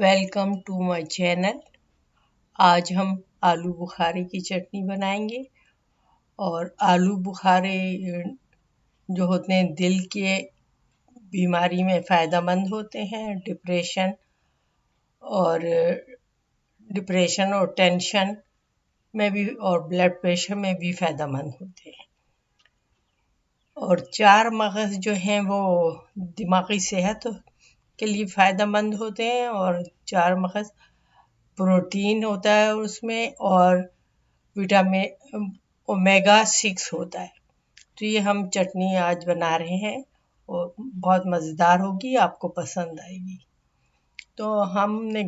Welcome to my channel. आज हम आलू बुखारे की चटनी बनाएंगे। और आलू बुखारे जो होते हैं दिल के बीमारी में फ़ायदेमंद होते हैं। डिप्रेशन और टेंशन में भी और ब्लड प्रेशर में भी फ़ायदेमंद होते हैं। और चार मगज़ जो हैं वो दिमागी सेहत के लिए फ़ायदेमंद होते हैं। और चार मगज़ प्रोटीन होता है उसमें, और विटामिन ओमेगा 6 होता है। तो ये हम चटनी आज बना रहे हैं और बहुत मज़ेदार होगी, आपको पसंद आएगी। तो हमने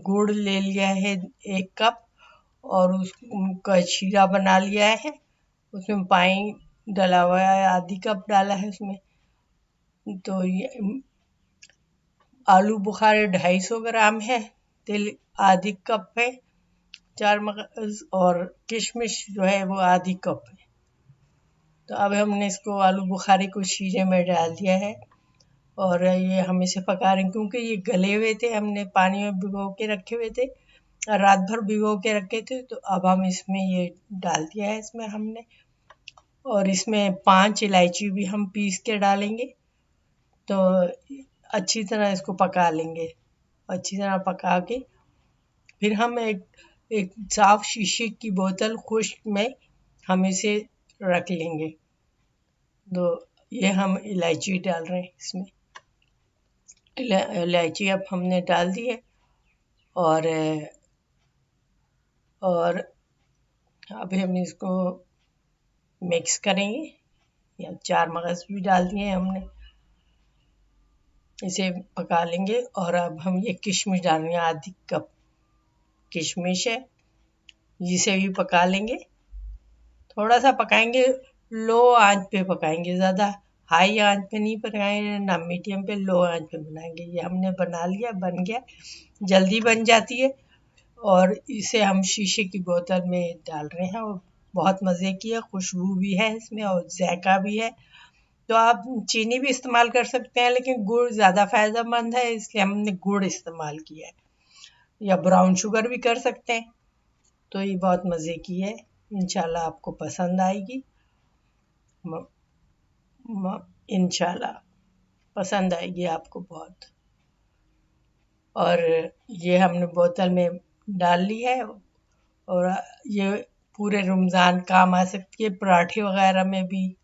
गुड़ ले लिया है 1 कप और उसका शीरा बना लिया है। उसमें पानी डला हुआ है, आधी कप डाला है उसमें। तो ये आलू बुखारे 250 ग्राम है, तिल आधी कप है, चार मगज और किशमिश जो है वो आधी कप है। तो अब हमने इसको आलू बुखारे को शीरे में डाल दिया है और ये हम इसे पका रहे हैं क्योंकि ये गले हुए थे, हमने पानी में भिगो के रखे हुए थे, रात भर भिगो के रखे थे। तो अब हम इसमें ये डाल दिया है इसमें हमने, और इसमें 5 इलायची भी हम पीस के डालेंगे। तो अच्छी तरह इसको पका लेंगे। अच्छी तरह पका के फिर हम एक साफ शीशे की बोतल खुश्क में हम इसे रख लेंगे। तो ये हम इलायची डाल रहे हैं इसमें। इलायची अब हमने डाल दी है और अभी हम इसको मिक्स करेंगे। या चार मगज भी डाल दिए हैं हमने, इसे पका लेंगे। और अब हम ये किशमिश डाल रहे हैं, आधी कप किशमिश है, जिसे भी पका लेंगे। थोड़ा सा पकाएंगे, लो आंच पे पकाएंगे, ज़्यादा हाई आंच पे नहीं पकाएंगे, ना मीडियम पे, लो आंच पे बनाएंगे। ये हमने बना लिया, बन गया, जल्दी बन जाती है। और इसे हम शीशे की बोतल में डाल रहे हैं और बहुत मज़े की है, खुशबू भी है इसमें और जायका भी है। तो आप चीनी भी इस्तेमाल कर सकते हैं, लेकिन गुड़ ज़्यादा फ़ायदेमंद है, इसलिए हमने गुड़ इस्तेमाल किया है। या ब्राउन शुगर भी कर सकते हैं। तो ये बहुत मज़े की है, इंशाल्लाह आपको पसंद आएगी। इंशाल्लाह पसंद आएगी आपको बहुत। और ये हमने बोतल में डाल ली है और ये पूरे रमज़ान काम आ सकती है, पराठे वगैरह में भी